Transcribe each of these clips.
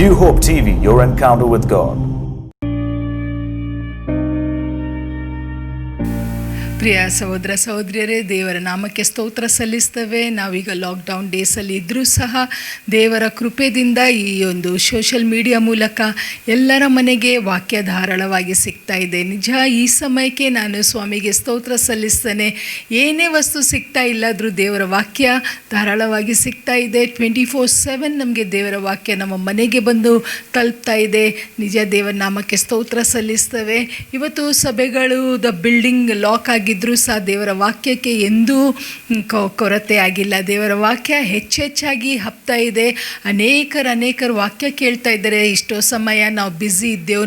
New Hope TV, your encounter with God. ಪ್ರಿಯ ಸಹೋದರ ಸಹೋದರಿಯರೇ, ದೇವರ ನಾಮಕ್ಕೆ ಸ್ತೋತ್ರ ಸಲ್ಲಿಸ್ತೇವೆ. ನಾವೀಗ ಲಾಕ್ಡೌನ್ ಡೇಸಲ್ಲಿ ಇದ್ದರೂ ಸಹ ದೇವರ ಕೃಪೆಯಿಂದ ಈ ಒಂದು ಸೋಷಿಯಲ್ ಮೀಡಿಯಾ ಮೂಲಕ ಎಲ್ಲರ ಮನೆಗೆ ವಾಕ್ಯ ಧಾರಾಳವಾಗಿ ಸಿಗ್ತಾ ಇದೆ. ನಿಜ, ಈ ಸಮಯಕ್ಕೆ ನಾನು ಸ್ವಾಮಿಗೆ ಸ್ತೋತ್ರ ಸಲ್ಲಿಸ್ತೇನೆ. ಏನೇ ವಸ್ತು ಸಿಗ್ತಾ ಇಲ್ಲಾದರೂ ದೇವರ ವಾಕ್ಯ ಧಾರಾಳವಾಗಿ ಸಿಗ್ತಾ ಇದೆ. 24/7 ನಮಗೆ ದೇವರ ವಾಕ್ಯ ನಮ್ಮ ಮನೆಗೆ ಬಂದು ತಲುಪ್ತಾ ಇದೆ. ನಿಜ, ದೇವರ ನಾಮಕ್ಕೆ ಸ್ತೋತ್ರ ಸಲ್ಲಿಸ್ತೇವೆ. ಇವತ್ತು ಸಭೆಗಳು ಬಿಲ್ಡಿಂಗ್ ಲಾಕ್ ಆಗಿದ್ದರೂ ಸಹ ದೇವರ ವಾಕ್ಯಕ್ಕೆ ಎಂದೂ ಕೊರತೆ ಆಗಿಲ್ಲ. ದೇವರ ವಾಕ್ಯ ಹೆಚ್ಚೆಚ್ಚಾಗಿ ಹಬ್ತಾ ಇದೆ. ಅನೇಕರು ವಾಕ್ಯ ಕೇಳ್ತಾ ಇದ್ದಾರೆ. ಇಷ್ಟೋ ಸಮಯ ನಾವು ಬ್ಯುಸಿ ಇದ್ದೆವು,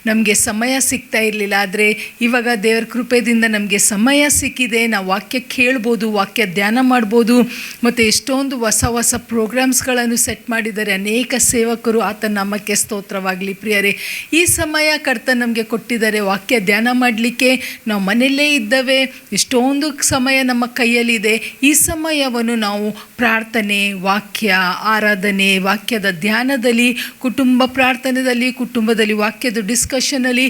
ನಮಗೆ ಸಮಯ ಸಿಗ್ತಾ ಇರಲಿಲ್ಲ. ಆದರೆ ಇವಾಗ ದೇವರ ಕೃಪೆಯಿಂದ ನಮಗೆ ಸಮಯ ಸಿಕ್ಕಿದೆ. ನಾವು ವಾಕ್ಯ ಕೇಳ್ಬೋದು, ವಾಕ್ಯ ಧ್ಯಾನ ಮಾಡ್ಬೋದು. ಮತ್ತು ಎಷ್ಟೊಂದು ಹೊಸ ಪ್ರೋಗ್ರಾಮ್ಸ್ಗಳನ್ನು ಸೆಟ್ ಮಾಡಿದ್ದಾರೆ ಅನೇಕ ಸೇವಕರು. ಆತನ ನಾಮಕ್ಕೆ ಸ್ತೋತ್ರವಾಗಲಿ. ಪ್ರಿಯರೇ, ಈ ಸಮಯ ಕರ್ತನ ನಮಗೆ ಕೊಟ್ಟಿದ್ದಾರೆ ವಾಕ್ಯ ಧ್ಯಾನ ಮಾಡಲಿಕ್ಕೆ. ನಾವು ಮನೆಯಲ್ಲೇ ಇದ್ದೇವೆ, ಎಷ್ಟೊಂದು ಸಮಯ ನಮ್ಮ ಕೈಯಲ್ಲಿದೆ. ಈ ಸಮಯವನ್ನು ನಾವು ಪ್ರಾರ್ಥನೆ, ವಾಕ್ಯ ಆರಾಧನೆ, ವಾಕ್ಯದ ಧ್ಯಾನದಲ್ಲಿ, ಕುಟುಂಬ ಪ್ರಾರ್ಥನೆಯಲ್ಲಿ, ಕುಟುಂಬದಲ್ಲಿ ವಾಕ್ಯದ ಡಿಸ್ಕಷನಲ್ಲಿ,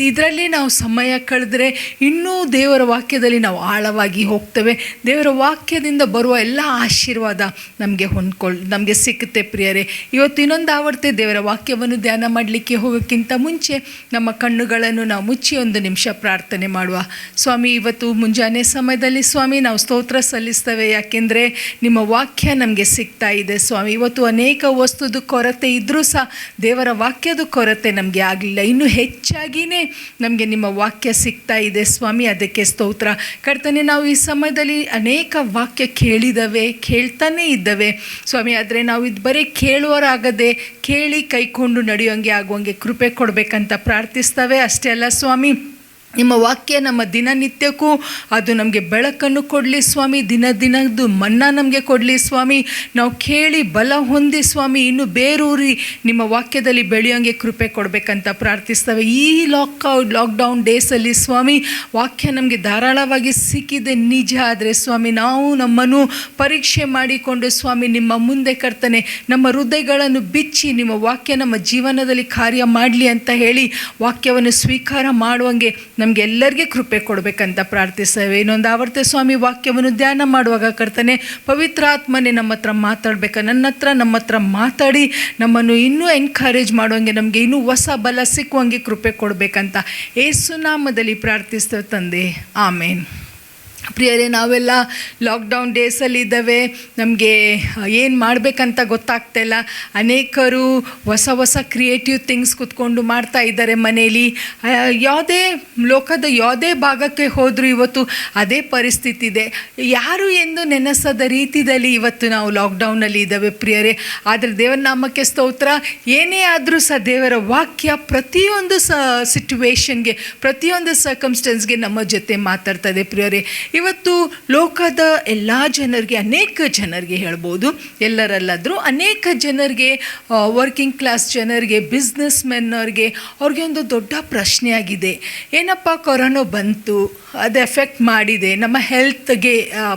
ಇದರಲ್ಲಿ ನಾವು ಸಮಯ ಕಳೆದ್ರೆ ಇನ್ನೂ ದೇವರ ವಾಕ್ಯದಲ್ಲಿ ನಾವು ಆಳವಾಗಿ ಹೋಗ್ತೇವೆ. ದೇವರ ವಾಕ್ಯದಿಂದ ಬರುವ ಎಲ್ಲ ಆಶೀರ್ವಾದ ನಮಗೆ ಸಿಕ್ಕುತ್ತೆ. ಪ್ರಿಯರೇ, ಇವತ್ತು ಇನ್ನೊಂದು ಆವರ್ತಿ ದೇವರ ವಾಕ್ಯವನ್ನು ಧ್ಯಾನ ಮಾಡಲಿಕ್ಕೆ ಹೋಗೋಕ್ಕಿಂತ ಮುಂಚೆ ನಮ್ಮ ಕಣ್ಣುಗಳನ್ನು ನಾವು ಮುಚ್ಚಿ ಒಂದು ನಿಮಿಷ ಪ್ರಾರ್ಥನೆ ಮಾಡುವ. ಸ್ವಾಮಿ, ಇವತ್ತು ಮುಂಜಾನೆ ಸಮಯದಲ್ಲಿ ಸ್ವಾಮಿ ನಾವು ಸ್ತೋತ್ರ ಸಲ್ಲಿಸ್ತೇವೆ. ಯಾಕೆಂದರೆ ನಿಮ್ಮ ವಾಕ್ಯ ನಮಗೆ ಸಿಗ್ತಾ ಇದೆ ಸ್ವಾಮಿ. ಇವತ್ತು ಅನೇಕ ವಸ್ತುದ ಕೊರತೆ ಇದ್ದರೂ ಸಹ ದೇವರ ವಾಕ್ಯದ ಕೊರತೆ ನಮಗೆ ಆಗಲಿಲ್ಲ. ಇನ್ನೂ ಹೆಚ್ಚಾಗಿಯೇ ನಮಗೆ ನಿಮ್ಮ ವಾಕ್ಯ ಸಿಗ್ತಾ ಇದೆ ಸ್ವಾಮಿ. ಅದಕ್ಕೆ ಸ್ತೋತ್ರ ಕರ್ತನೆ. ನಾವು ಈ ಸಮಯದಲ್ಲಿ ಅನೇಕ ವಾಕ್ಯ ಕೇಳ್ತಾನೇ ಇದ್ದೇವೆ ಸ್ವಾಮಿ. ಆದರೆ ನಾವು ಇದು ಬರೀ ಕೇಳುವರಾಗದೆ ಕೇಳಿ ಕೈಕೊಂಡು ನಡೆಯೋಂಗೆ ಆಗುವಂಗೆ ಕೃಪೆ ಕೊಡಬೇಕಂತ ಪ್ರಾರ್ಥಿಸ್ತೇವೆ. ಅಷ್ಟೇ ಅಲ್ಲ ಸ್ವಾಮಿ, ನಿಮ್ಮ ವಾಕ್ಯ ನಮ್ಮ ದಿನನಿತ್ಯಕ್ಕೂ ಅದು ನಮಗೆ ಬೆಳಕನ್ನು ಕೊಡಲಿ ಸ್ವಾಮಿ. ದಿನದ್ದು ಮನ್ನಾ ನಮಗೆ ಕೊಡಲಿ ಸ್ವಾಮಿ. ನಾವು ಕೇಳಿ ಬಲ ಹೊಂದಿ ಸ್ವಾಮಿ ಇನ್ನು ಬೇರೂರಿ ನಿಮ್ಮ ವಾಕ್ಯದಲ್ಲಿ ಬೆಳೆಯೋಂಗೆ ಕೃಪೆ ಕೊಡಬೇಕಂತ ಪ್ರಾರ್ಥಿಸ್ತೇವೆ. ಈ ಲಾಕ್ಡೌನ್ ಡೇಸಲ್ಲಿ ಸ್ವಾಮಿ ವಾಕ್ಯ ನಮಗೆ ಧಾರಾಳವಾಗಿ ಸಿಕ್ಕಿದೆ ನಿಜ. ಆದರೆ ಸ್ವಾಮಿ, ನಾವು ನಮ್ಮನ್ನು ಪರೀಕ್ಷೆ ಮಾಡಿಕೊಂಡು ಸ್ವಾಮಿ ನಿಮ್ಮ ಮುಂದೆ ಕರ್ತನೆ ನಮ್ಮ ಹೃದಯಗಳನ್ನು ಬಿಚ್ಚಿ ನಿಮ್ಮ ವಾಕ್ಯ ನಮ್ಮ ಜೀವನದಲ್ಲಿ ಕಾರ್ಯ ಮಾಡಲಿ ಅಂತ ಹೇಳಿ ವಾಕ್ಯವನ್ನು ಸ್ವೀಕಾರ ಮಾಡುವಂಗೆ ನಮಗೆಲ್ಲರಿಗೆ ಕೃಪೆ ಕೊಡಬೇಕಂತ ಪ್ರಾರ್ಥಿಸ್ತೇವೆ. ಇನ್ನೊಂದು ಆವರ್ತಿ ಸ್ವಾಮಿ ವಾಕ್ಯವನ್ನು ಧ್ಯಾನ ಮಾಡುವಾಗ ಕರ್ತನೆ ಪವಿತ್ರಾತ್ಮನೇ ನಮ್ಮ ಹತ್ರ ಮಾತಾಡಿ ನಮ್ಮನ್ನು ಇನ್ನೂ ಎನ್ಕರೇಜ್ ಮಾಡುವಂಗೆ, ನಮಗೆ ಇನ್ನೂ ಹೊಸ ಬಲ ಸಿಕ್ಕುವಂಗೆ ಕೃಪೆ ಕೊಡಬೇಕಂತ ಯೇಸು ನಾಮದಲ್ಲಿ ಪ್ರಾರ್ಥಿಸ್ತೇವೆ ತಂದೆ, ಆಮೇನ್. ಪ್ರಿಯರೇ, ನಾವೆಲ್ಲ ಲಾಕ್ಡೌನ್ ಡೇಸಲ್ಲಿ ಇದ್ದಾವೆ. ನಮಗೆ ಏನು ಮಾಡಬೇಕಂತ ಗೊತ್ತಾಗ್ತಾಯಿಲ್ಲ. ಅನೇಕರು ಹೊಸ ಕ್ರಿಯೇಟಿವ್ ಥಿಂಗ್ಸ್ ಕೂತ್ಕೊಂಡು ಮಾಡ್ತಾ ಇದ್ದಾರೆ ಮನೇಲಿ. ಲೋಕದ ಯಾವುದೇ ಭಾಗಕ್ಕೆ ಹೋದರೂ ಇವತ್ತು ಅದೇ ಪರಿಸ್ಥಿತಿ ಇದೆ. ಯಾರು ಎಂದು ನೆನೆಸದ ರೀತಿಯಲ್ಲಿ ಇವತ್ತು ನಾವು ಲಾಕ್ಡೌನಲ್ಲಿ ಇದ್ದಾವೆ ಪ್ರಿಯರೇ. ಆದರೆ ದೇವರ ನಾಮಕ್ಕೆ ಸ್ತೋತ್ರ. ಏನೇ ಆದರೂ ಸಹ ದೇವರ ವಾಕ್ಯ ಪ್ರತಿಯೊಂದು ಸಿಚುವೇಶನ್ಗೆ, ಪ್ರತಿಯೊಂದು ಸರ್ಕಮ್ಸ್ಟೆನ್ಸ್ಗೆ ನಮ್ಮ ಜೊತೆ ಮಾತಾಡ್ತದೆ ಪ್ರಿಯರೇ. ಇವತ್ತು ಲೋಕದ ಎಲ್ಲ ಜನರಿಗೆ, ಅನೇಕ ಜನರಿಗೆ ಹೇಳ್ಬೋದು, ಎಲ್ಲರಲ್ಲಾದರೂ ಅನೇಕ ಜನರಿಗೆ, ವರ್ಕಿಂಗ್ ಕ್ಲಾಸ್ ಜನರಿಗೆ, ಬಿಸ್ನೆಸ್ ಮೆನ್ನವ್ರಿಗೆ, ಅವ್ರಿಗೆ ಒಂದು ದೊಡ್ಡ ಪ್ರಶ್ನೆ ಆಗಿದೆ. ಏನಪ್ಪ, ಕೊರೋನಾ ಬಂತು, ಅದು ಎಫೆಕ್ಟ್ ಮಾಡಿದೆ, ನಮ್ಮ ಹೆಲ್ತ್ಗೆ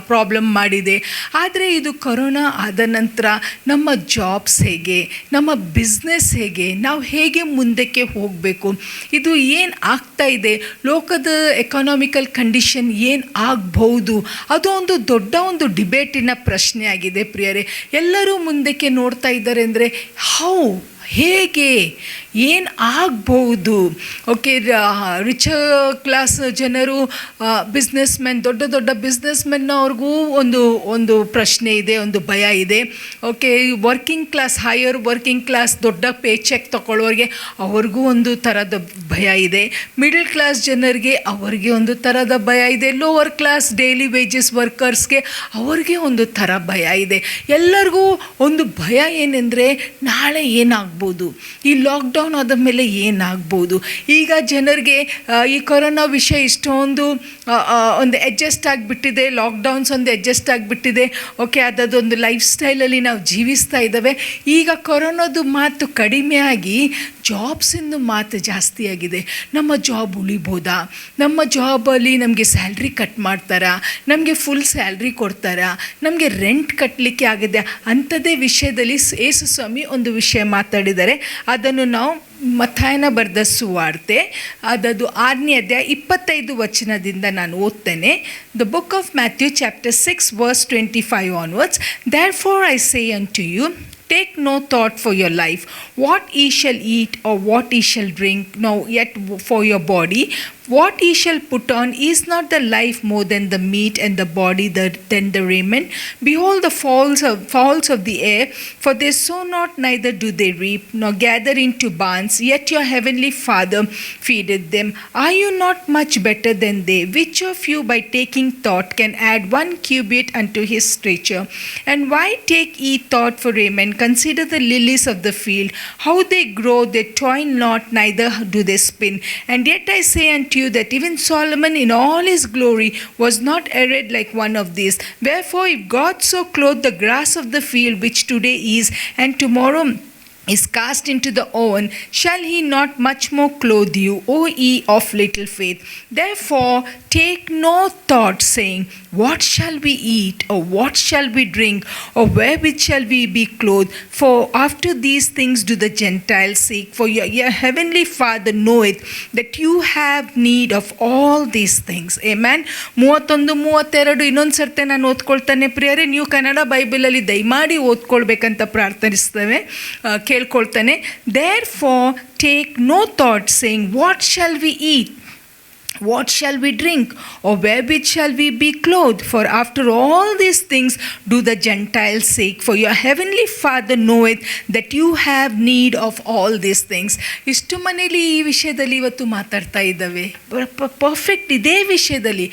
ಪ್ರಾಬ್ಲಮ್ ಮಾಡಿದೆ. ಆದರೆ ಇದು ಕೊರೋನಾ ಆದ ನಂತರ ನಮ್ಮ ಜಾಬ್ಸ್ ಹೇಗೆ, ನಮ್ಮ ಬಿಸ್ನೆಸ್ ಹೇಗೆ, ನಾವು ಹೇಗೆ ಮುಂದಕ್ಕೆ ಹೋಗಬೇಕು, ಇದು ಏನು ಆಗ್ತಾ ಇದೆ, ಲೋಕದ ಎಕನಾಮಿಕಲ್ ಕಂಡೀಷನ್ ಏನು ಆಗ್ಬೋದು, ಅದು ಒಂದು ದೊಡ್ಡ ಡಿಬೇಟಿನ ಪ್ರಶ್ನೆ ಆಗಿದೆ ಪ್ರಿಯರೇ. ಎಲ್ಲರೂ ಮುಂದಕ್ಕೆ ನೋಡ್ತಾ ಇದ್ದಾರೆ ಅಂದರೆ ಹೇಗೆ, ಏನು ಆಗ್ಬೋದು. ಓಕೆ, ರಿಚ್ ಕ್ಲಾಸ್ ಜನರು, ಬಿಸ್ನೆಸ್ ಮೆನ್, ದೊಡ್ಡ ಬಿಸ್ನೆಸ್ ಮೆನ್ನವ್ರಿಗೂ ಒಂದು ಪ್ರಶ್ನೆ ಇದೆ, ಒಂದು ಭಯ ಇದೆ. Okay, working class, higher working class, ದೊಡ್ಡ ಪೇ ಚೆಕ್ ತಗೊಳ್ಳೋರಿಗೆ ಅವ್ರಿಗೂ ಒಂದು ಥರದ ಭಯ ಇದೆ. ಮಿಡಲ್ ಕ್ಲಾಸ್ ಜನರಿಗೆ ಅವ್ರಿಗೆ ಒಂದು ಥರದ ಭಯ ಇದೆ. ಲೋವರ್ ಕ್ಲಾಸ್ ಡೈಲಿ ವೇಜಸ್ ವರ್ಕರ್ಸ್ಗೆ ಅವ್ರಿಗೆ ಒಂದು ಥರ ಭಯ ಇದೆ. ಎಲ್ಲರಿಗೂ ಒಂದು ಭಯ ಏನೆಂದರೆ ನಾಳೆ ಏನಾಗ್ಬೋದು, ಈ ಲಾಕ್ಡೌನ್ ಆದ ಮೇಲೆ ಏನಾಗ್ಬೋದು. ಈಗ ಜನರಿಗೆ ಈ ಕೊರೋನಾ ವಿಷಯ ಇಷ್ಟೊಂದು ಒಂದು ಅಡ್ಜಸ್ಟ್ ಆಗಿಬಿಟ್ಟಿದೆ, ಲಾಕ್ಡೌನ್ಸ್ ಒಂದು ಅಡ್ಜಸ್ಟ್ ಆಗಿಬಿಟ್ಟಿದೆ. ಓಕೆ, ಅದೊಂದು ಲೈಫ್ ಸ್ಟೈಲಲ್ಲಿ ನಾವು ಜೀವಿಸ್ತಾ ಇದ್ದಾವೆ. ಈಗ ಕೊರೋನಾದು ಮಾತು ಕಡಿಮೆ ಆಗಿ ಜಾಬ್ಸಿಂದು ಮಾತು ಜಾಸ್ತಿ ಆಗಿದೆ. ನಮ್ಮ ಜಾಬ್ ಉಳಿಬೋದಾ, ನಮ್ಮ ಜಾಬಲ್ಲಿ ನಮಗೆ ಸ್ಯಾಲ್ರಿ ಕಟ್ ಮಾಡ್ತಾರಾ, ನಮಗೆ ಫುಲ್ ಸ್ಯಾಲ್ರಿ ಕೊಡ್ತಾರಾ, ನಮಗೆ ರೆಂಟ್ ಕಟ್ಟಲಿಕ್ಕೆ ಆಗಿದೆ, ಅಂಥದ್ದೇ ವಿಷಯದಲ್ಲಿ ಯೇಸು ಸ್ವಾಮಿ ಒಂದು ವಿಷಯ ಮಾತಾಡ್ತಾರೆ. ಮಾತಾಡಿದ್ದಾರೆ. ಅದನ್ನು ನಾವು ಮತ್ತಾಯನ ಬರೆದ ಸುವಾರ್ತೆ ಅದದು 6ನೇ ಅಧ್ಯಾಯ 25 ವಚನದಿಂದ ನಾನು ಓದ್ತೇನೆ. The book of Matthew chapter 6 verse 25 onwards. Therefore I say unto you, take no thought for your life, what ye shall eat or what ye shall drink, nor yet for your body, what ye shall put on. Is not the life more than the meat, and the body than the raiment? Behold the fowls of the air, for they sow not, neither do they reap, nor gather into barns, yet your heavenly Father feedeth them. Are you not much better than they? Which of you by taking thought can add 1 cubit unto his stature? And why take ye thought for raiment? Consider the lilies of the field, how they grow, they toil not, neither do they spin. And yet I say unto you that even Solomon in all his glory was not arrayed like one of these. Wherefore if God so clothe the grass of the field, which today is and tomorrow is cast into the oven, shall he not much more clothe you, O ye of little faith? Therefore take no thought, saying, what shall we eat, or what shall we drink, or wherewith shall we be clothed? For after these things do the Gentiles seek. For your heavenly Father knoweth that you have need of all these things. Amen. 31-32 ಇನ್ನೊಂದು ಸರ್ತೆ ನಾನು ಓದ್ಕೊಳ್ತಾನೆ. ಪ್ರಿಯರೇ, ನೀವು ಕನ್ನಡ ಬೈಬಲಲ್ಲಿ ದಯಮಾಡಿ ಓದ್ಕೊಳ್ಬೇಕಂತ ಪ್ರಾರ್ಥನಿಸ್ತೇವೆ, ಕೇಳ್ಕೊಳ್ತಾನೆ. Therefore take no thought, saying, what shall we eat, what shall we drink, or wherewith shall we be clothed? For after all these things do the Gentiles seek. For your heavenly Father knoweth that you have need of all these things. ಇಷ್ಟು ಮನೇಲಿ ಈ ವಿಷಯದಲ್ಲಿ ಇವತ್ತು ಮಾತಾಡ್ತಾ ಇದ್ದಾವೆ. Perfect ಇದೇ ವಿಷಯದಲ್ಲಿ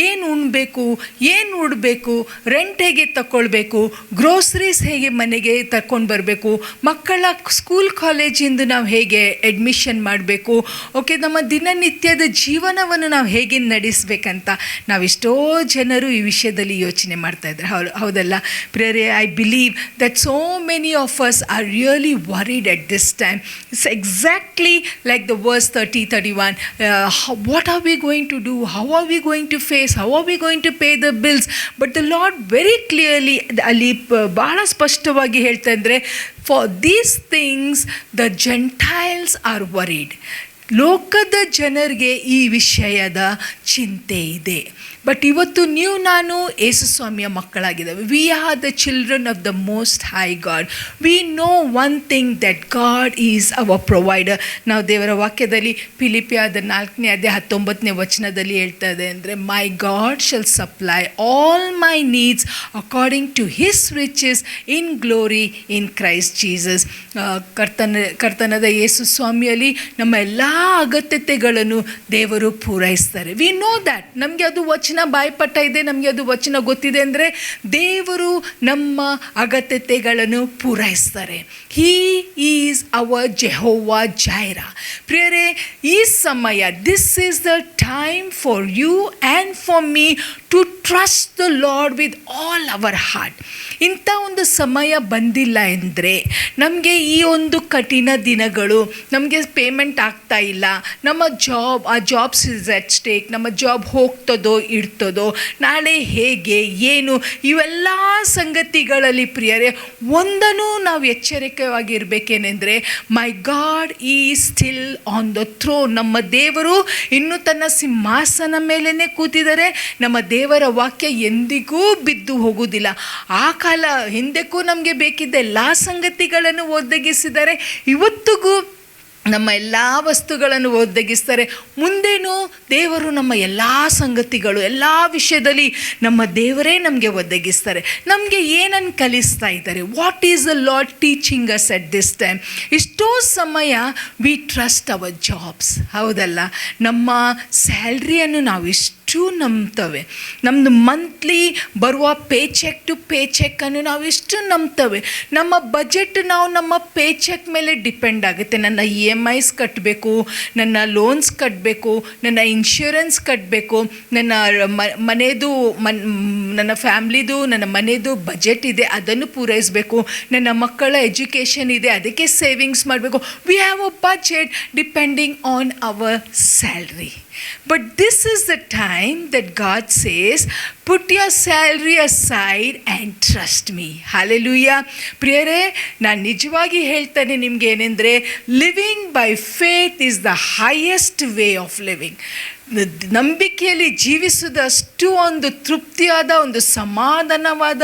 ಏನು ಉಣ್ಬೇಕು, ಏನು ಉಡಬೇಕು, ರೆಂಟ್ ಹೇಗೆ ತಗೊಳ್ಬೇಕು, ಗ್ರೋಸರೀಸ್ ಹೇಗೆ ಮನೆಗೆ ತಗೊಂಡು ಬರಬೇಕು, ಮಕ್ಕಳ ಸ್ಕೂಲ್ ಕಾಲೇಜಿಂದ ನಾವು ಹೇಗೆ ಅಡ್ಮಿಷನ್ ಮಾಡಬೇಕು, ಓಕೆ, ನಮ್ಮ ದಿನನಿತ್ಯದ ಜೀವನವನ್ನು ನಾವು ಹೇಗೆ ನಡೆಸಬೇಕಂತ ನಾವೆಷ್ಟೋ ಜನರು ಈ ವಿಷಯದಲ್ಲಿ ಯೋಚನೆ ಮಾಡ್ತಾ ಇದ್ದಾರೆ. ಹೌದಲ್ಲ ಪ್ರಿಯರೇ? I believe that so many of us are really worried at this time. It's exactly like the verse 30-31. What are we going to do, how are we going to face, how are we going to pay the bills? But the Lord very clearly ಅಲ್ಲಿ ಬಹಳ ಸ್ಪಷ್ಟವಾಗಿ ಹೇಳ್ತಾ ಇದ್ದಾರೆ, for these things the Gentiles are worried. ಲೋಕದ ಜನರಿಗೆ ಈ ವಿಷಯದ ಚಿಂತೆ ಇದೆ. ಬಟ್ ಇವತ್ತು ನೀವು ನಾನು ಯೇಸುಸ್ವಾಮಿಯ ಮಕ್ಕಳಾಗಿದ್ದಾವೆ. We are the children of the most high God. We know one thing that God is our provider. ನಾವು ದೇವರ ವಾಕ್ಯದಲ್ಲಿ ಫಿಲಿಪಿಯದ 4ನೇ ಅಧ್ಯಾಯ 19ನೇ ವಚನದಲ್ಲಿ ಹೇಳ್ತಾ ಇದೆ ಅಂದರೆ, my God shall supply all my needs according to his riches in glory in Christ Jesus. ಕರ್ತನಾದ ಯೇಸುಸ್ವಾಮಿಯಲ್ಲಿ ನಮ್ಮ ಎಲ್ಲ ಅಗತ್ಯತೆಗಳನ್ನು ದೇವರು ಪೂರೈಸ್ತಾರೆ. We know that. ನಮಗೆ ಅದು ವಚನ ಬಾಯ್ಪಟ್ಟ ಇದೆ, ನಮಗೆ ಅದು ವಚನ ಗೊತ್ತಿದೆ ಅಂದರೆ ದೇವರು ನಮ್ಮ ಅಗತ್ಯತೆಗಳನ್ನು ಪೂರೈಸ್ತಾರೆ. He is our Jehovah Jireh. ಪ್ರಿಯರೇ, ಈ ಸಮಯ, this is the time for you and for me to trust the Lord with all our heart. ಇಂಥ ಒಂದು ಸಮಯ ಬಂದಿಲ್ಲ ಎಂದರೆ ನಮಗೆ ಈ ಒಂದು ಕಠಿಣ ದಿನಗಳು, ನಮಗೆ ಪೇಮೆಂಟ್ ಆಗ್ತಾ ಇಲ್ಲ, ನಮ್ಮ ಜಾಬ್ಸ್ ಇಸ್ ಅಟ್ ಸ್ಟೇಕ್, ನಮ್ಮ ಜಾಬ್ ಹೋಗ್ತದೋ ಇಡ್ತದೋ, ನಾಳೆ ಹೇಗೆ ಏನು, ಇವೆಲ್ಲ ಸಂಗತಿಗಳಲ್ಲಿ ಪ್ರಿಯರೇ ಒಂದನ್ನು ನಾವು ಎಚ್ಚರಿಕೆಯಾಗಿರ್ಬೇಕೇನೆಂದರೆ, my God is still on the throne. ನಮ್ಮ ದೇವರು ಇನ್ನೂ ತನ್ನ ಸಿಂಹಾಸನ ಮೇಲೇ ಕೂತಿದ್ದಾರೆ. ನಮ್ಮ ದೇವರ ವಾಕ್ಯ ಎಂದಿಗೂ ಬಿದ್ದು ಹೋಗುವುದಿಲ್ಲ. ಆ ಕಾಲ ಹಿಂದಕ್ಕೂ ನಮಗೆ ಬೇಕಿದ್ದ ಎಲ್ಲ ಸಂಗತಿಗಳನ್ನು ಒದಗಿಸಿದ್ದಾರೆ, ಇವತ್ತಿಗೂ ನಮ್ಮ ಎಲ್ಲ ವಸ್ತುಗಳನ್ನು ಒದಗಿಸ್ತಾರೆ. ಮುಂದೇನೂ ದೇವರು ನಮ್ಮ ಎಲ್ಲ ಸಂಗತಿಗಳು, ಎಲ್ಲ ವಿಷಯದಲ್ಲಿ ನಮ್ಮ ದೇವರೇ ನಮಗೆ ಒದಗಿಸ್ತಾರೆ. ನಮಗೆ ಏನನ್ನು ಕಲಿಸ್ತಾ ಇದ್ದಾರೆ? What is the lord teaching us at this time? ಇಷ್ಟೋ ಸಮಯ ವಿ ಟ್ರಸ್ಟ್ ಅವರ್ ಜಾಬ್ಸ್. ಹೌದಲ್ಲ? ನಮ್ಮ ಸ್ಯಾಲ್ರಿಯನ್ನು ನಾವು ಇಷ್ಟು ನಂಬ್ತವೆ. ನಮ್ಮದು ಮಂತ್ಲಿ ಬರುವ ಪೇ ಚೆಕ್ ಟು ಪೇ ಚೆಕ್ಕನ್ನು ನಾವು ಇಷ್ಟು ನಂಬ್ತವೆ. ನಮ್ಮ ಬಜೆಟ್ ನಾವು ನಮ್ಮ ಪೇ ಚೆಕ್ ಮೇಲೆ ಡಿಪೆಂಡ್ ಆಗುತ್ತೆ. ನನ್ನ EMIs ಕಟ್ಟಬೇಕು, ನನ್ನ ಲೋನ್ಸ್ ಕಟ್ಟಬೇಕು, ನನ್ನ ಇನ್ಶೂರೆನ್ಸ್ ಕಟ್ಟಬೇಕು, ನನ್ನ ಮನೆಯದು ನನ್ನ ಫ್ಯಾಮ್ಲಿದು, ನನ್ನ ಮನೆಯದು ಬಜೆಟ್ ಇದೆ, ಅದನ್ನು ಪೂರೈಸಬೇಕು, ನನ್ನ ಮಕ್ಕಳ ಎಜುಕೇಷನ್ ಇದೆ, ಅದಕ್ಕೆ ಸೇವಿಂಗ್ಸ್ ಮಾಡಬೇಕು. We have a budget depending on our salary. But this is the time that God says, put your salary aside and trust me. Hallelujah. ಪ್ರಿಯರೇ, ನಾನು ನಿಜವಾಗಿ ಹೇಳ್ತೇನೆ ನಿಮಗೆ ಏನೆಂದರೆ, living by faith is the highest way of living. ನಂಬಿಕೆಯಲ್ಲಿ ಜೀವಿಸುವುದಷ್ಟು ಒಂದು ತೃಪ್ತಿಯಾದ, ಒಂದು ಸಮಾಧಾನವಾದ,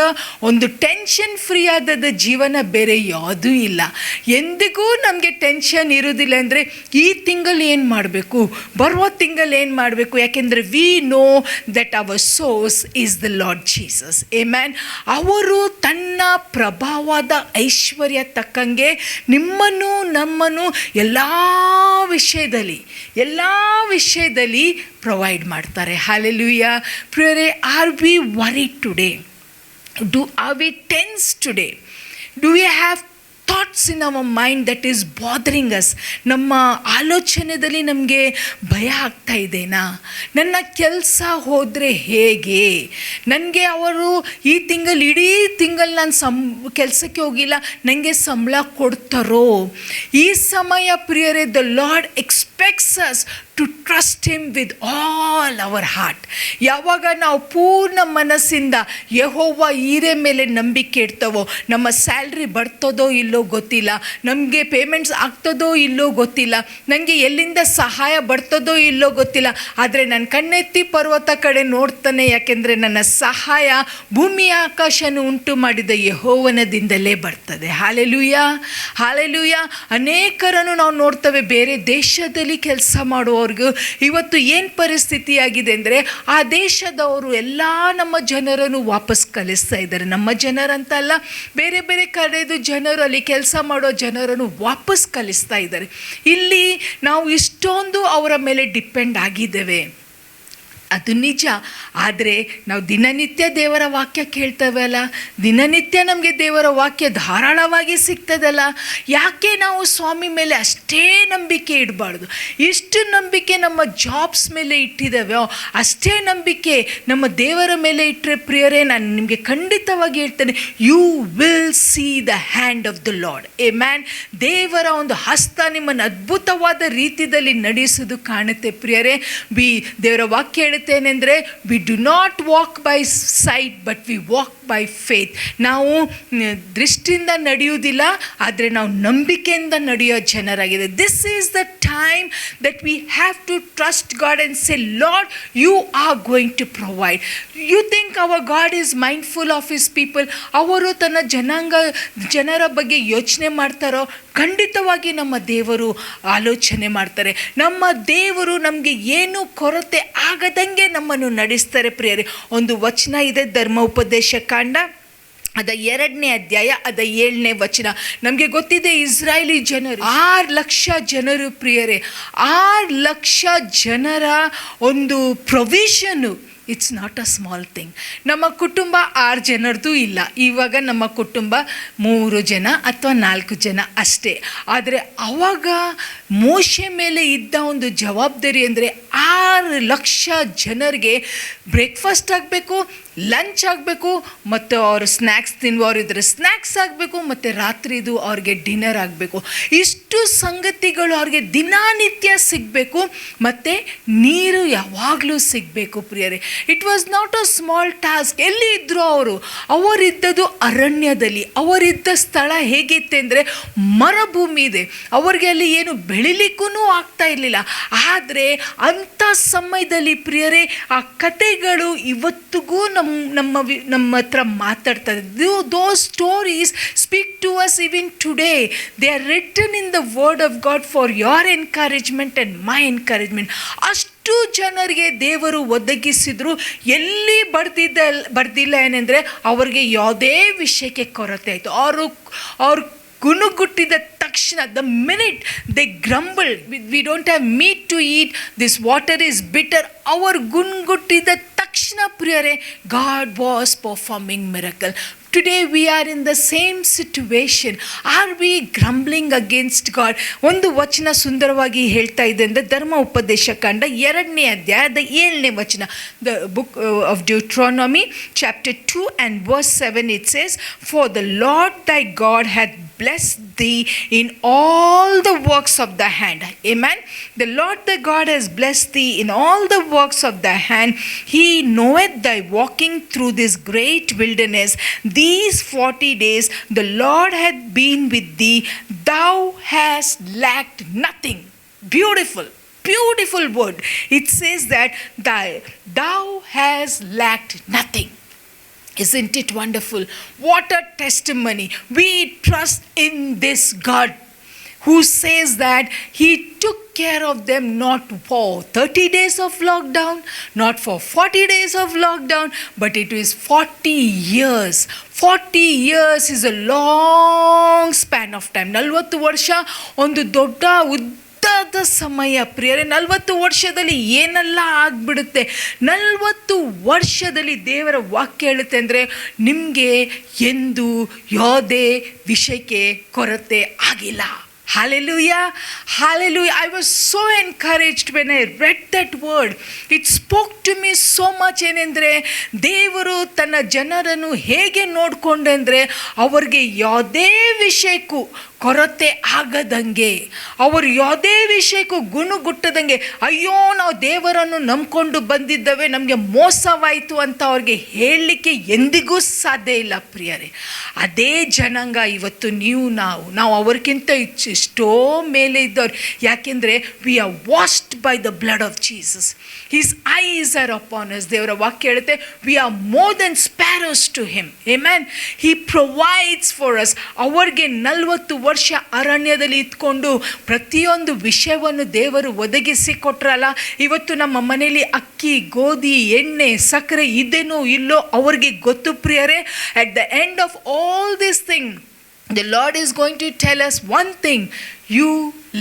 ಒಂದು ಟೆನ್ಷನ್ ಫ್ರೀ ಆದ ಜೀವನ ಬೇರೆ ಯಾವುದೂ ಇಲ್ಲ. ಎಂದಿಗೂ ನಮಗೆ ಟೆನ್ಷನ್ ಇರೋದಿಲ್ಲ. ಅಂದರೆ ಈ ತಿಂಗಳು ಏನು ಮಾಡಬೇಕು, ಬರುವ ತಿಂಗಳು ಏನು ಮಾಡಬೇಕು, ಯಾಕೆಂದರೆ we know that our source is the lord Jesus. Amen. ಅವರು ತನ್ನ ಪ್ರಭಾವದ ಐಶ್ವರ್ಯ ತಕ್ಕಂಗೆ ನಿಮ್ಮನ್ನು ನಮ್ಮನ್ನು ಎಲ್ಲ ವಿಷಯದಲ್ಲಿ ಪ್ರೊವೈಡ್ ಮಾಡ್ತಾರೆ. ಹಲ್ಲೆಲೂಯಾ. ಪ್ರಿಯರೇ, are we worried today? Are we tense today? Do we have thoughts in our mind that is bothering us? ನಮ್ಮ ಆಲೋಚನೆಯಲ್ಲಿ ನಮಗೆ ಭಯ ಆಗ್ತಾ ಇದೆನಾ? ನನ್ನ ಕೆಲಸ ಹೋದರೆ ಹೇಗೆ? ನನಗೆ ಅವರು ಈ ತಿಂಗಳು ಇಡೀ ತಿಂಗಳು ನಾನು ಕೆಲಸಕ್ಕೆ ಹೋಗಿಲ್ಲ, ನನಗೆ ಸಂಬಳ ಕೊಡ್ತಾರೋ? ಈ ಸಮಯ ಪ್ರಿಯರೇ, the Lord expects us to trust him with all our heart. ಯಾವಾಗ ನಾವು ಪೂರ್ಣ ಮನಸ್ಸಿಂದ ಯೆಹೋವ ಈರೆ ಮೇಲೆ ನಂಬಿಕೆ ಇಡ್ತವೋ, ನಮ್ಮ ಸ್ಯಾಲ್ರಿ ಬರ್ತದೋ ಇಲ್ಲೋ ಗೊತ್ತಿಲ್ಲ, ನಮಗೆ ಪೇಮೆಂಟ್ಸ್ ಆಗ್ತದೋ ಇಲ್ಲೋ ಗೊತ್ತಿಲ್ಲ, ನನಗೆ ಎಲ್ಲಿಂದ ಸಹಾಯ ಬರ್ತದೋ ಇಲ್ಲೋ ಗೊತ್ತಿಲ್ಲ, ಆದರೆ ನಾನು ಕಣ್ಣೆತ್ತಿ ಪರ್ವತ ಕಡೆ ನೋಡ್ತಾನೆ, ಯಾಕೆಂದರೆ ನನ್ನ ಸಹಾಯ ಭೂಮಿ ಆಕಾಶನ ಉಂಟು ಮಾಡಿದ ಯೆಹೋವನದಿಂದಲೇ ಬರ್ತದೆ. ಹಲ್ಲೆಲೂಯಾ. ಹಲ್ಲೆಲೂಯಾ. ಅನೇಕರನ್ನು ನಾವು ನೋಡ್ತೇವೆ, ಬೇರೆ ದೇಶದಲ್ಲಿ ಕೆಲಸ ಮಾಡುವವರು ಇವತ್ತು ಏನು ಪರಿಸ್ಥಿತಿಯಾಗಿದೆ ಅಂದರೆ, ಆ ದೇಶದವರು ಎಲ್ಲ ನಮ್ಮ ಜನರನ್ನು ವಾಪಸ್ ಕಳಿಸ್ತಾ ಇದ್ದಾರೆ. ನಮ್ಮ ಜನರಂತ ಅಲ್ಲ, ಬೇರೆ ಬೇರೆ ಕಡೆದು ಜನರು, ಅಲ್ಲಿ ಕೆಲಸ ಮಾಡೋ ಜನರನ್ನು ವಾಪಸ್ ಕಳಿಸ್ತಾ ಇದ್ದಾರೆ. ಇಲ್ಲಿ ನಾವು ಇಷ್ಟೊಂದು ಅವರ ಮೇಲೆ ಡಿಪೆಂಡ್ ಆಗಿದ್ದೇವೆ, ಅದು ನಿಜ. ಆದರೆ ನಾವು ದಿನನಿತ್ಯ ದೇವರ ವಾಕ್ಯ ಕೇಳ್ತೇವೆ ಅಲ್ಲ, ದಿನನಿತ್ಯ ನಮಗೆ ದೇವರ ವಾಕ್ಯ ಧಾರಾಳವಾಗಿ ಸಿಗ್ತದಲ್ಲ, ಯಾಕೆ ನಾವು ಸ್ವಾಮಿ ಮೇಲೆ ಅಷ್ಟೇ ನಂಬಿಕೆ ಇಡಬಾರ್ದು? ಇಷ್ಟು ನಂಬಿಕೆ ನಮ್ಮ ಜಾಬ್ಸ್ ಮೇಲೆ ಇಟ್ಟಿದ್ದೇವೆ, ಅಷ್ಟೇ ನಂಬಿಕೆ ನಮ್ಮ ದೇವರ ಮೇಲೆ ಇಟ್ಟರೆ ಪ್ರಿಯರೇ, ನಾನು ನಿಮಗೆ ಖಂಡಿತವಾಗಿ ಹೇಳ್ತೇನೆ, you will see the hand of the Lord. Amen, ದೇವರ ಒಂದು ಹಸ್ತ ನಿಮ್ಮನ್ನು ಅದ್ಭುತವಾದ ರೀತಿಯಲ್ಲಿ ನಡೆಸೋದು ಕಾಣುತ್ತೆ ಪ್ರಿಯರೇ. ದೇವರ ವಾಕ್ಯ ಹೇಳುತ್ತೇನೆಂದರೆ, we do not walk by sight but we walk by faith. ನಾವು ದೃಷ್ಟಿಯಿಂದ ನಡೆಯುವುದಿಲ್ಲ, ಆದರೆ ನಾವು ನಂಬಿಕೆಯಿಂದ ನಡೆಯೋ ಜನರಾಗಿದೆ. This is the time that we have to trust God and say, Lord, you are going to provide. You think our God is mindful of his people? ಅವರು ತನ್ನ ಜನರ ಬಗ್ಗೆ ಯೋಚನೆ ಮಾಡ್ತಾರೋ? ಖಂಡಿತವಾಗಿ ನಮ್ಮ ದೇವರು ಆಲೋಚನೆ ಮಾಡ್ತಾರೆ. ನಮ್ಮ ದೇವರು ನಮಗೆ ಏನು ಕೊರತೆ ಆಗದಂಗೆ ನಮ್ಮನ್ನು ನಡೆಸ್ತಾರೆ ಪ್ರಿಯರೇ. ಒಂದು ವಚನ ಇದೆ, ಧರ್ಮೋಪದೇಶ ಕಾಂಡ, ಅದ 2ನೇ ಅಧ್ಯಾಯ, ಅದ 7ನೇ ವಚನ. ನಮಗೆ ಗೊತ್ತಿದೆ, ಇಸ್ರಾಯೇಲಿ ಜನರು 6 ಲಕ್ಷ ಜನರು ಪ್ರಿಯರೇ, 6 ಲಕ್ಷ ಜನರ ಒಂದು ಪ್ರೊವಿಷನ್ನು. It's not a small thing. ನಮ್ಮ ಕುಟುಂಬ 6 ಜನರದ್ದು ಇಲ್ಲ, ಇವಾಗ ನಮ್ಮ ಕುಟುಂಬ 3 ಜನ ಅಥವಾ 4 ಜನ ಅಷ್ಟೇ. ಆದರೆ ಆವಾಗ ಮೋಶೆ ಮೇಲೆ ಇದ್ದ ಒಂದು ಜವಾಬ್ದಾರಿ ಅಂದರೆ 6 ಲಕ್ಷ ಜನರಿಗೆ ಬ್ರೇಕ್ಫಾಸ್ಟ್ ಆಗಬೇಕು, ಲಂಚ್ ಆಗಬೇಕು, ಮತ್ತು ಅವರು ಸ್ನ್ಯಾಕ್ಸ್ ತಿನ್ನುವವರಿದ್ದರೆ ಸ್ನ್ಯಾಕ್ಸ್ ಆಗಬೇಕು, ಮತ್ತು ರಾತ್ರಿದು ಅವ್ರಿಗೆ ಡಿನ್ನರ್ ಆಗಬೇಕು. ಇಷ್ಟು ಸಂಗತಿಗಳು ಅವ್ರಿಗೆ ದಿನನಿತ್ಯ ಸಿಗಬೇಕು, ಮತ್ತು ನೀರು ಯಾವಾಗಲೂ ಸಿಗಬೇಕು ಪ್ರಿಯರೇ. It was not a small task. ಎಲ್ಲಿ ಇದ್ದರು ಅವರಿದ್ದದ್ದು ಅರಣ್ಯದಲ್ಲಿ. ಅವರಿದ್ದ ಸ್ಥಳ ಹೇಗಿತ್ತೆ ಅಂದರೆ ಮರುಭೂಮಿ ಇದೆ, ಅವ್ರಿಗೆ ಅಲ್ಲಿ ಏನು ಬೆಳಿಲಿಕ್ಕೂ ಆಗ್ತಾ ಇರಲಿಲ್ಲ. ಆದರೆ ಅಂಥ ಸಮಯದಲ್ಲಿ ಪ್ರಿಯರೇ, ಆ ಕತೆಗಳು ಇವತ್ತಿಗೂ ನಮ್ಮ ಹತ್ರ ಮಾತಾಡ್ತಾರೆ. Those stories speak to us even today. They are written in the word of God for your encouragement and my encouragement. ಅಷ್ಟು ಜನರಿಗೆ ದೇವರು ಒದಗಿಸಿದ್ರು. ಎಲ್ಲಿ ಬರ್ದಿಲ್ಲ ಏನೆಂದರೆ, ಅವ್ರಿಗೆ ಯಾವುದೇ ವಿಷಯಕ್ಕೆ ಕೊರತೆ ಆಯಿತು. ಅವರು ಗುಣಗುಟ್ಟಿದ ತಕ್ಷಣ, the minute they grumble, we don't have meat to eat, this water is bitter, ಅವರು ಗುಣಗುಟ್ಟಿದ ತಕ್ಷಣ ಪ್ರಿಯರೇ, God was performing miracle. Today we are in the same situation. Are we grumbling against God? ಒಂದು ವಚನ ಸುಂದರವಾಗಿ ಹೇಳ್ತಾ ಇದೆ ಅಂದರೆ ಧರ್ಮ ಉಪದೇಶ ಕಾಂಡ 2ನೇ ಅಧ್ಯಾಯದ 7ನೇ ವಚನ. The book of Deuteronomy chapter 2 and verse 7, it says, "For the Lord thy God hath blessed thee in all the works of thy hand." Amen. The Lord thy God has blessed thee in all the works of thy hand. He knoweth thy walking through this great wilderness. These 40 days the Lord hath been with thee. Thou hast lacked nothing. Beautiful. Beautiful word. It says that thou hast lacked nothing. Isn't it wonderful? What a testimony. We trust in this God who says that He took care of them not for 30 days of lockdown, not for 40 days of lockdown, but it is 40 years. 40 years is a long span of time. 40 ವರ್ಷ ಒಂದು ದೊಡ್ಡ ಉದ್ದದ ಸಮಯ ಪ್ರಿಯರೇ. 40 ವರ್ಷದಲ್ಲಿ ಏನೆಲ್ಲ ಆಗಿಬಿಡುತ್ತೆ. 40 ವರ್ಷದಲ್ಲಿ ದೇವರ ವಾಕ್ಯ ಹೇಳುತ್ತೆ ಅಂದರೆ ನಿಮಗೆ ಎಂದು ಯಾವುದೇ ವಿಷಯಕ್ಕೆ ಕೊರತೆ ಆಗಿಲ್ಲ. Hallelujah. Hallelujah. I was so encouraged when I read that word. It spoke to me so much. ಏನಂದರೆ ದೇವರು ತನ್ನ ಜನರನ್ನು ಹೇಗೆ ನೋಡಿಕೊಂಡೆಂದರೆ ಅವ್ರಿಗೆ ಯಾವುದೇ ವಿಷಯಕ್ಕೂ ಕೊರತೆ ಆಗದಂಗೆ, ಅವರು ಯಾವುದೇ ವಿಷಯಕ್ಕೂ ಗುಣಗುಟ್ಟದಂಗೆ, ಅಯ್ಯೋ ನಾವು ದೇವರನ್ನು ನಂಬ್ಕೊಂಡು ಬಂದಿದ್ದೇವೆ ನಮಗೆ ಮೋಸವಾಯಿತು ಅಂತ ಅವ್ರಿಗೆ ಹೇಳಲಿಕ್ಕೆ ಎಂದಿಗೂ ಸಾಧ್ಯ ಇಲ್ಲ ಪ್ರಿಯರೇ. ಅದೇ ಜನಾಂಗ ಇವತ್ತು ನಾವು ಅವ್ರಿಗಿಂತ ಎಷ್ಟೋ ಮೇಲೆ ಇದ್ದವ್ರು. ಯಾಕೆಂದರೆ we are washed by the blood of Jesus. His eyes are upon us. ದೇವರ ವಾಕ್ಯ ಹೇಳುತ್ತೆ we are more then sparrows to him. Amen. He provides for us. ಅವ್ರಿಗೆ 40 ವರ್ಷ ಅರಣ್ಯದಲ್ಲಿ ಇದ್ಕೊಂಡು ಪ್ರತಿಯೊಂದು ವಿಷಯವನ್ನು ದೇವರು ಒದಗಿಸಿ ಕೊಟ್ರಲ್ಲ. ಇವತ್ತು ನಮ್ಮ ಮನೆಯಲ್ಲಿ ಅಕ್ಕಿ, ಗೋಧಿ, ಎಣ್ಣೆ, ಸಕ್ಕರೆ ಇದೇನೋ ಇಲ್ಲೋ ಅವ್ರಿಗೆ ಗೊತ್ತು ಪ್ರಿಯರೇ. At the end of all this thing the Lord is going to tell us one thing: you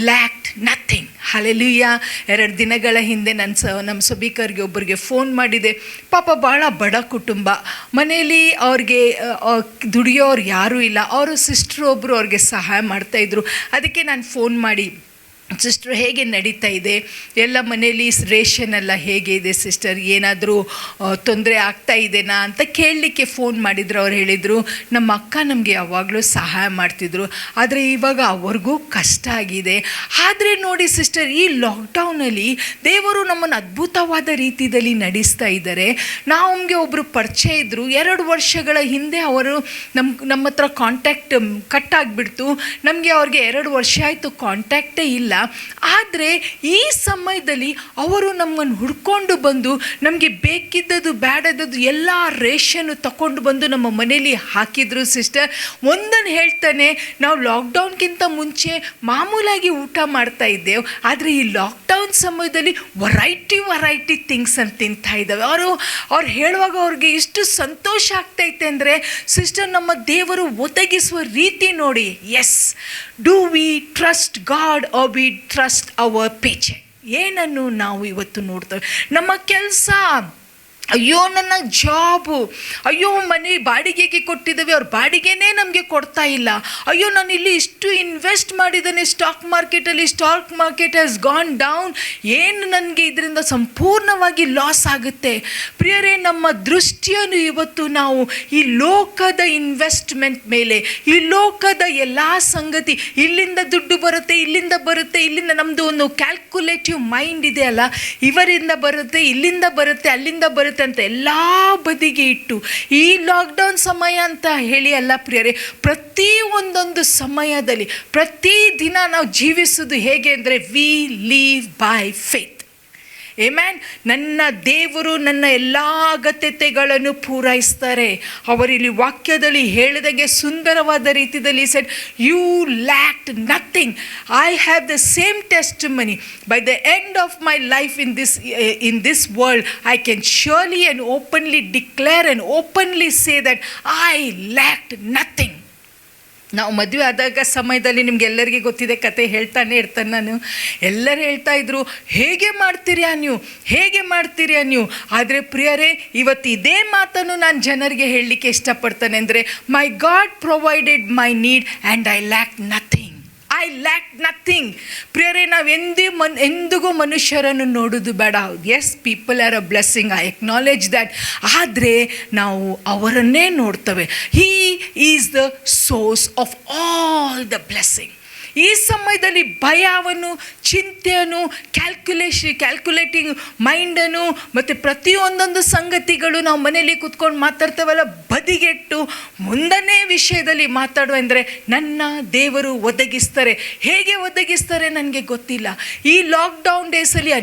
lacked nothing. Hallelujah. 2 ದಿನಗಳ ಹಿಂದೆ ನಮ್ಮ ಸಭಿಕರಿಗೆ ಒಬ್ಬರಿಗೆ ಫೋನ್ ಮಾಡಿದೆ. ಪಾಪ ಭಾಳ ಬಡ ಕುಟುಂಬ, ಮನೆಯಲ್ಲಿ ಅವ್ರಿಗೆ ದುಡಿಯೋರು ಯಾರೂ ಇಲ್ಲ. ಅವರು ಸಿಸ್ಟ್ರು ಒಬ್ಬರು ಅವ್ರಿಗೆ ಸಹಾಯ ಮಾಡ್ತಾಯಿದ್ರು. ಅದಕ್ಕೆ ನಾನು ಫೋನ್ ಮಾಡಿ, ಸಿಸ್ಟರ್ ಹೇಗೆ ನಡೀತಾ ಇದೆ, ಎಲ್ಲ ಮನೇಲಿ ರೇಷನ್ ಎಲ್ಲ ಹೇಗೆ ಇದೆ ಸಿಸ್ಟರ್, ಏನಾದರೂ ತೊಂದರೆ ಆಗ್ತಾ ಇದೆನಾ ಅಂತ ಕೇಳಲಿಕ್ಕೆ ಫೋನ್ ಮಾಡಿದ್ರು. ಅವ್ರು ಹೇಳಿದರು ನಮ್ಮ ಅಕ್ಕ ನಮಗೆ ಯಾವಾಗಲೂ ಸಹಾಯ ಮಾಡ್ತಿದ್ರು, ಆದರೆ ಇವಾಗ ಅವ್ರಿಗೂ ಕಷ್ಟ ಆಗಿದೆ. ಆದರೆ ನೋಡಿ ಸಿಸ್ಟರ್, ಈ ಲಾಕ್ಡೌನಲ್ಲಿ ದೇವರು ನಮ್ಮನ್ನು ಅದ್ಭುತವಾದ ರೀತಿಯಲ್ಲಿ ನಡೆಸ್ತಾ ಇದ್ದಾರೆ. ನಮಗೆ ಒಬ್ಬರು ಪರಿಚಯ ಇದ್ದರು. 2 ವರ್ಷಗಳ ಹಿಂದೆ ಅವರು ನಮ್ಮ ಹತ್ರ ಕಾಂಟ್ಯಾಕ್ಟ್ ಕಟ್ ಆಗಿಬಿಡ್ತು. ನಮಗೆ ಅವ್ರಿಗೆ 2 ವರ್ಷ ಆಯಿತು ಕಾಂಟ್ಯಾಕ್ಟೇ ಇಲ್ಲ. ಆದರೆ ಈ ಸಮಯದಲ್ಲಿ ಅವರು ನಮ್ಮನ್ನು ಹುಡ್ಕೊಂಡು ಬಂದು ನಮಗೆ ಬೇಕಿದ್ದದ್ದು ಬೇಡದದ್ದು ಎಲ್ಲ ರೇಷನ್ನು ತಗೊಂಡು ಬಂದು ನಮ್ಮ ಮನೇಲಿ ಹಾಕಿದ್ರು. ಸಿಸ್ಟರ್ ಒಂದನ್ನು ಹೇಳ್ತಾನೆ, ನಾವು ಲಾಕ್ಡೌನ್ಗಿಂತ ಮುಂಚೆ ಮಾಮೂಲಾಗಿ ಊಟ ಮಾಡ್ತಾ ಇದ್ದೇವೆ, ಆದರೆ ಈ ಲಾಕ್ಡೌನ್ ಸಮಯದಲ್ಲಿ ವೆರೈಟಿ ಥಿಂಗ್ಸ್ ಅಂತ ತಿಂತಾ ಇದ್ದಾವೆ. ಅವ್ರು ಹೇಳುವಾಗ ಅವ್ರಿಗೆ ಎಷ್ಟು ಸಂತೋಷ ಆಗ್ತೈತೆ ಅಂದರೆ ಸಿಸ್ಟರ್, ನಮ್ಮ ದೇವರು ಒದಗಿಸುವ ರೀತಿ ನೋಡಿ. Yes, do we trust God are we trust our paycheck? ಏನನ್ನು ನಾವು ಇವತ್ತು ನೋಡ್ತೇವೆ? ನಮ್ಮ ಕೆಲಸ, ಅಯ್ಯೋ ನನ್ನ ಜಾಬು, ಅಯ್ಯೋ ಮನೆ ಬಾಡಿಗೆಗೆ ಕೊಟ್ಟಿದ್ದೇವೆ, ಅವ್ರ ಬಾಡಿಗೆನೇ ನಮಗೆ ಕೊಡ್ತಾ ಇಲ್ಲ, ಅಯ್ಯೋ ನಾನು ಇಲ್ಲಿ ಇಷ್ಟು ಇನ್ವೆಸ್ಟ್ ಮಾಡಿದ್ದೇನೆ ಸ್ಟಾಕ್ ಮಾರ್ಕೆಟಲ್ಲಿ, stock market has gone down, ಏನು ನನಗೆ ಇದರಿಂದ ಸಂಪೂರ್ಣವಾಗಿ ಲಾಸ್ ಆಗುತ್ತೆ. ಪ್ರಿಯರೇ, ನಮ್ಮ ದೃಷ್ಟಿಯನ್ನು ಇವತ್ತು ನಾವು ಈ ಲೋಕದ ಇನ್ವೆಸ್ಟ್ಮೆಂಟ್ ಮೇಲೆ, ಈ ಲೋಕದ ಎಲ್ಲ ಸಂಗತಿ, ಇಲ್ಲಿಂದ ದುಡ್ಡು ಬರುತ್ತೆ, ಇಲ್ಲಿಂದ ಬರುತ್ತೆ, ಇಲ್ಲಿಂದ ನಮ್ಮದು ಒಂದು ಕ್ಯಾಲ್ಕುಲೇಟಿವ್ ಮೈಂಡ್ ಇದೆ ಅಲ್ಲ, ಇವರಿಂದ ಬರುತ್ತೆ, ಇಲ್ಲಿಂದ ಬರುತ್ತೆ, ಅಲ್ಲಿಂದ ಬರುತ್ತೆ ಅಂತ ಎಲ್ಲ ಬದಿಗೆ ಇಟ್ಟು ಈ ಲಾಕ್ಡೌನ್ ಸಮಯ ಅಂತ ಹೇಳಿ ಅಲ್ಲ ಪ್ರಿಯರೇ, ಪ್ರತಿ ಒಂದೊಂದು ಸಮಯದಲ್ಲಿ ಪ್ರತಿ ದಿನ ನಾವು ಜೀವಿಸೋದು ಹೇಗೆ ಅಂದರೆ we live by faith. Amen. ನನ್ನ ದೇವರು ನನ್ನ ಎಲ್ಲ ಅಗತ್ಯತೆಗಳನ್ನು ಪೂರೈಸ್ತಾರೆ. ಅವರಿಲ್ಲಿ ವಾಕ್ಯದಲ್ಲಿ ಹೇಳಿದಾಗೆ ಸುಂದರವಾದ ರೀತಿಯಲ್ಲಿ said, you lacked nothing. I have the same testimony. By the end of my life in this world, I can surely and openly declare and openly say that I lacked nothing. ನಾವು ಮದುವೆ ಆದಾಗ ಸಮಯದಲ್ಲಿ ನಿಮ್ಗೆಲ್ಲರಿಗೆ ಗೊತ್ತಿದೆ, ಕತೆ ಹೇಳ್ತಾನೆ ಇರ್ತಾನೆ ನಾನು. ಎಲ್ಲರೂ ಹೇಳ್ತಾ ಇದ್ರು, ಹೇಗೆ ಮಾಡ್ತೀರ್ಯಾ ನೀವು. ಆದರೆ ಪ್ರಿಯರೇ, ಇವತ್ತು ಇದೇ ಮಾತನ್ನು ನಾನು ಜನರಿಗೆ ಹೇಳಲಿಕ್ಕೆ ಇಷ್ಟಪಡ್ತಾನೆ. ಅಂದರೆ my God provided my need and I lack nothing. ಪ್ರಿಯರೇ, ನಾವು ಎಂದಿಗೂ ಮನುಷ್ಯರನ್ನು ನೋಡೋದು ಬೇಡ. Yes, people are a blessing, I acknowledge that. ಆದರೆ ನಾವು ಅವರನ್ನೇ ನೋಡ್ತೇವೆ. He is the source of all the blessing. ಈ ಸಮಯದಲ್ಲಿ ಭಯವನ್ನು, ಚಿಂತೆಯನ್ನು, ಕ್ಯಾಲ್ಕುಲೇಟಿಂಗ್ ಮೈಂಡನ್ನು ಮತ್ತು ಪ್ರತಿಯೊಂದೊಂದು ಸಂಗತಿಗಳು ನಾವು ಮನೆಯಲ್ಲಿ ಕೂತ್ಕೊಂಡು ಮಾತಾಡ್ತೇವಲ್ಲ, ಬದಿಗೆಟ್ಟು ಮುಂದನೇ ವಿಷಯದಲ್ಲಿ ಮಾತಾಡುವ. ಅಂದರೆ ನನ್ನ ದೇವರು ಒದಗಿಸ್ತಾರೆ. ಹೇಗೆ ಒದಗಿಸ್ತಾರೆ ನನಗೆ ಗೊತ್ತಿಲ್ಲ. ಈ ಲಾಕ್ಡೌನ್ ಡೇಸಲ್ಲಿ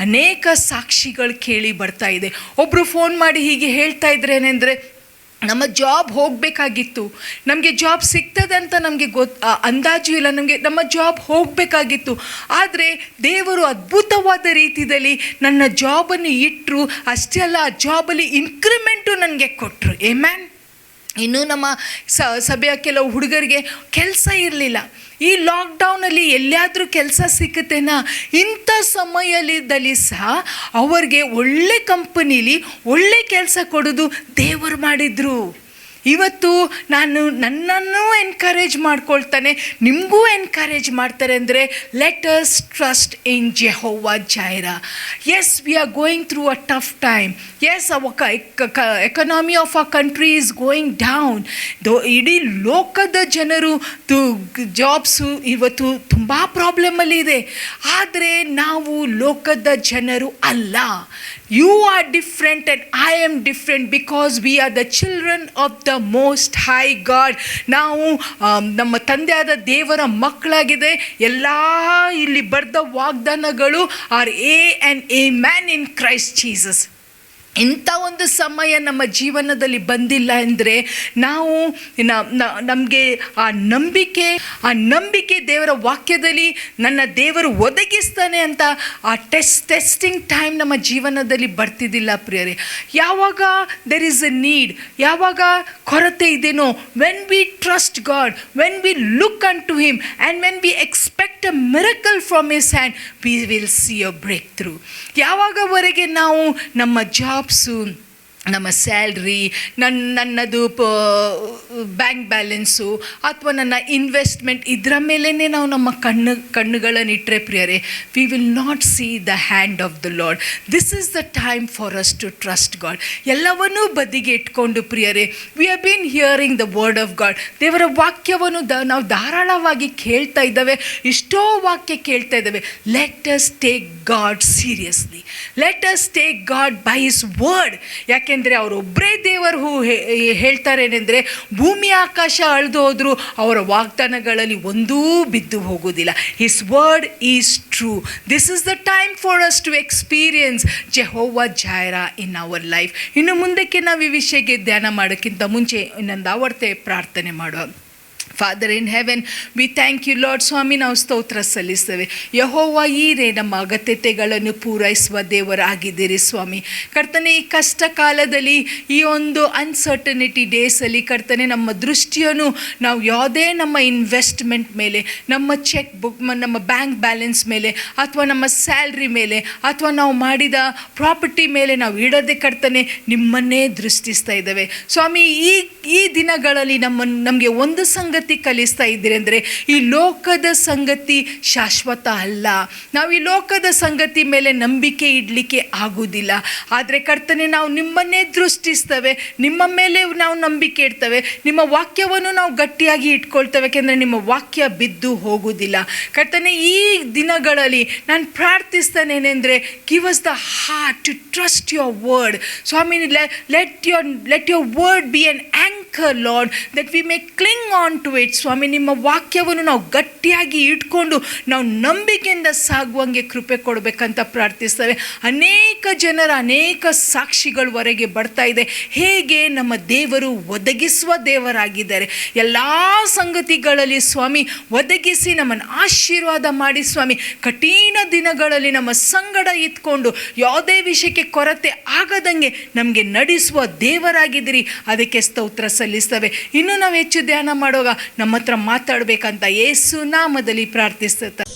ಅನೇಕ ಸಾಕ್ಷಿಗಳು ಕೇಳಿ ಬರ್ತಾ ಇದೆ. ಒಬ್ಬರು ಫೋನ್ ಮಾಡಿ ಹೀಗೆ ಹೇಳ್ತಾ ಇದ್ರೇನೆಂದರೆ, ನಮ್ಮ ಜಾಬ್ ಹೋಗಬೇಕಾಗಿತ್ತು, ನಮಗೆ ಜಾಬ್ ಸಿಗ್ತದೆ ಅಂತ ನಮಗೆ ಅಂದಾಜು ಇಲ್ಲ, ನಮ್ಮ ಜಾಬ್ ಹೋಗಬೇಕಾಗಿತ್ತು. ಆದರೆ ದೇವರು ಅದ್ಭುತವಾದ ರೀತಿಯಲ್ಲಿ ನನ್ನ ಜಾಬನ್ನು ಇಟ್ಟರು. ಅಷ್ಟೇ ಅಲ್ಲ, ಆ ಜಾಬಲ್ಲಿ ಇನ್ಕ್ರಿಮೆಂಟು ನನಗೆ ಕೊಟ್ಟರು. ಆಮೆನ್. ಇನ್ನು ನಮ್ಮ ಸಭೆಯ ಕೆಲವು ಹುಡುಗರಿಗೆ ಕೆಲಸ ಇರಲಿಲ್ಲ. ಈ ಲಾಕ್ಡೌನಲ್ಲಿ ಎಲ್ಲಿಯಾದರೂ ಕೆಲಸ ಸಿಕ್ಕುತ್ತೇನಾ? ಇಂಥ ಸಮಯದಲ್ಲಿ ಸಹ ಅವ್ರಿಗೆ ಒಳ್ಳೆ ಕಂಪನೀಲಿ ಒಳ್ಳೆ ಕೆಲಸ ಕೊಡೋದು ದೇವರು ಮಾಡಿದರು. ಇವತ್ತು ನಾನು ನನ್ನನ್ನು ಎನ್ಕರೇಜ್ ಮಾಡ್ಕೊಳ್ತಾನೆ, ನಿಮಗೂ ಎನ್ಕರೇಜ್ ಮಾಡ್ತಾರೆ. ಅಂದರೆ let us trust in Jehovah Jireh. Yes, we are going through a tough time. Yes, economy of a country is going down. ಇಡೀ ಲೋಕದ ಜನರು ಜಾಬ್ಸು ಇವತ್ತು ತುಂಬ ಪ್ರಾಬ್ಲಮಲ್ಲಿ ಇದೆ. ಆದರೆ ನಾವು ಲೋಕದ ಜನರು ಅಲ್ಲ. You are different and I am different because we are the children of the most high God. ನಾವು ನಮ್ಮ ತಂದೆಯಾದ ದೇವರ ಮಕ್ಕಳಾಗಿದೆ. ಎಲ್ಲ ಇಲ್ಲಿ ಬರೆದ ವಾಗ್ದಾನಗಳು are a and a man in Christ Jesus. ಇಂಥ ಒಂದು ಸಮಯ ನಮ್ಮ ಜೀವನದಲ್ಲಿ ಬಂದಿಲ್ಲ ಅಂದರೆ ನಾವು ನಮಗೆ ಆ ನಂಬಿಕೆ ದೇವರ ವಾಕ್ಯದಲ್ಲಿ ನನ್ನ ದೇವರು ಒದಗಿಸ್ತಾನೆ ಅಂತ ಆ ಟೆಸ್ಟಿಂಗ್ ಟೈಮ್ ನಮ್ಮ ಜೀವನದಲ್ಲಿ ಬರ್ತಿದ್ದಿಲ್ಲ ಪ್ರಿಯರೇ. ಯಾವಾಗ ದೆರ್ ಈಸ್ ಅ ನೀಡ್, ಯಾವಾಗ ಕೊರತೆ ಇದೆನೋ, when we trust God, when we look on to him and when we expect a miracle from his hand, we will see a breakthrough. ಯಾವಾಗವರೆಗೆ ನಾವು ನಮ್ಮ ಜಾಬ್ಸು, ನಮ್ಮ ಸ್ಯಾಲ್ರಿ, ನನ್ನದು bank balance ಅಥವಾ ನನ್ನ ಇನ್ವೆಸ್ಟ್ಮೆಂಟ್ ಇದರ ಮೇಲೇ ನಾವು ನಮ್ಮ ಕಣ್ಣುಗಳನ್ನು ಇಟ್ಟರೆ ಪ್ರಿಯರೇ, we will not see the hand of the Lord. This is the time for us to trust God. ಎಲ್ಲವನ್ನೂ ಬದಿಗೆ ಇಟ್ಕೊಂಡು ಪ್ರಿಯರೇ, we have been hearing the word of God. ದೇವರ ವಾಕ್ಯವನ್ನು ನಾವು ಧಾರಾಳವಾಗಿ ಕೇಳ್ತಾ ಇದ್ದಾವೆ, ಎಷ್ಟೋ ವಾಕ್ಯ ಕೇಳ್ತಾ ಇದ್ದಾವೆ. Let us take god seriously, let us take god by his word. ಯಾಕೆಂದರೆ ಅವರೊಬ್ಬರೇ ದೇವರು ಹೇಳ್ತಾರೇನೆಂದರೆ, ಭೂಮಿ ಆಕಾಶ ಅಳಿದು ಹೋದರೂ ಅವರ ವಾಗ್ದಾನಗಳಲ್ಲಿ ಒಂದೂ ಬಿದ್ದು ಹೋಗುವುದಿಲ್ಲ. His word is true. This is the time for us to experience Jehovah Jireh in our life. ಇನ್ನು ಮುಂದಕ್ಕೆ ನಾವು ಈ ವಿಷಯಕ್ಕೆ ಧ್ಯಾನ ಮಾಡೋಕ್ಕಿಂತ ಮುಂಚೆ ಇನ್ನೊಂದು ಆವರ್ತೆ ಪ್ರಾರ್ಥನೆ ಮಾಡುವ. Father in heaven, we thank you Lord. ಸ್ವಾಮಿ, ನಾವು ಸ್ತೋತ್ರ ಸಲ್ಲಿಸ್ತೇವೆ. ಯೆಹೋವ ಈರೇ ನಮ್ಮ ಅಗತ್ಯತೆಗಳನ್ನು ಪೂರೈಸುವ ದೇವರಾಗಿದ್ದೀರಿ ಸ್ವಾಮಿ. ಕರ್ತನೆ, ಈ ಕಷ್ಟ ಕಾಲದಲ್ಲಿ, ಈ ಒಂದು ಅನ್ಸರ್ಟನಿಟಿ ಡೇಸಲ್ಲಿ ಕರ್ತನೆ, ನಮ್ಮ ದೃಷ್ಟಿಯನ್ನು ನಾವು ಯಾವುದೇ ನಮ್ಮ ಇನ್ವೆಸ್ಟ್ಮೆಂಟ್ ಮೇಲೆ, ನಮ್ಮ ಚೆಕ್ ಬುಕ್, ನಮ್ಮ ಬ್ಯಾಂಕ್ ಬ್ಯಾಲೆನ್ಸ್ ಮೇಲೆ, ಅಥವಾ ನಮ್ಮ ಸ್ಯಾಲ್ರಿ ಮೇಲೆ, ಅಥವಾ ನಾವು ಮಾಡಿದ ಪ್ರಾಪರ್ಟಿ ಮೇಲೆ ನಾವು ಇಡದೆ ಕರ್ತನೆ ನಿಮ್ಮನ್ನೇ ದೃಷ್ಟಿಸ್ತಾ ಇದ್ದೇವೆ ಸ್ವಾಮಿ. ಈ ದಿನಗಳಲ್ಲಿ ನಮಗೆ ಒಂದು ಸಂಗತಿ ಕಲಿಸ್ತಾ ಇದ್ದೀರಿ ಅಂದರೆ, ಈ ಲೋಕದ ಸಂಗತಿ ಶಾಶ್ವತ ಅಲ್ಲ. ನಾವು ಈ ಲೋಕದ ಸಂಗತಿ ಮೇಲೆ ನಂಬಿಕೆ ಇಡಲಿಕ್ಕೆ ಆಗುವುದಿಲ್ಲ. ಆದರೆ ಕರ್ತನೆ, ನಾವು ನಿಮ್ಮನ್ನೇ ದೃಷ್ಟಿಸ್ತೇವೆ, ನಿಮ್ಮ ಮೇಲೆ ನಾವು ನಂಬಿಕೆ ಇಡ್ತೇವೆ, ನಿಮ್ಮ ವಾಕ್ಯವನ್ನು ನಾವು ಗಟ್ಟಿಯಾಗಿ ಇಟ್ಕೊಳ್ತೇವೆ, ಯಾಕೆಂದರೆ ನಿಮ್ಮ ವಾಕ್ಯ ಬಿದ್ದು ಹೋಗುವುದಿಲ್ಲ. ಕರ್ತನೆ, ಈ ದಿನಗಳಲ್ಲಿ ನಾನು ಪ್ರಾರ್ಥಿಸ್ತೇನೆಂದರೆ, give us the heart to trust your word. ಸ್ವಾಮಿ, let your word be an anchor, Lord, that we may cling on to wait ಸ್ವಾಮಿ, ನಿಮ್ಮ ವಾಕ್ಯವನ್ನು ನಾವು ಗಟ್ಟಿಯಾಗಿ ಇಟ್ಕೊಂಡು ನಾವು ನಂಬಿಕೆಯಿಂದ ಸಾಗುವಂಗೆ ಕೃಪೆ ಕೊಡಬೇಕಂತ ಪ್ರಾರ್ಥಿಸ್ತೇವೆ. ಅನೇಕ ಜನರ ಅನೇಕ ಸಾಕ್ಷಿಗಳು ಹೊರಗೆ ಬರ್ತಾ ಇದೆ. ಹೇಗೆ ನಮ್ಮ ದೇವರು ಒದಗಿಸುವ ದೇವರಾಗಿದ್ದಾರೆ. ಎಲ್ಲ ಸಂಗತಿಗಳಲ್ಲಿ ಸ್ವಾಮಿ ಒದಗಿಸಿ ನಮ್ಮನ್ನು ಆಶೀರ್ವಾದ ಮಾಡಿ ಸ್ವಾಮಿ, ಕಠಿಣ ದಿನಗಳಲ್ಲಿ ನಮ್ಮ ಸಂಗಡ ಇತ್ಕೊಂಡು ಯಾವುದೇ ವಿಷಯಕ್ಕೆ ಕೊರತೆ ಆಗದಂಗೆ ನಮಗೆ ನಡೆಸುವ ದೇವರಾಗಿದ್ದೀರಿ. ಅದಕ್ಕೆ ಸ್ತೋತ್ರ ಸಲ್ಲಿಸ್ತೇವೆ. ಇನ್ನು ನಾವು ಹೆಚ್ಚು ಧ್ಯಾನ ಮಾಡುವಾಗ ನಮ್ಮ ಹತ್ರ ಮಾತಾಡಬೇಕಂತ ಯೇಸು ನಾಮದಲ್ಲಿ ಪ್ರಾರ್ಥಿಸ್ತೇವೆ.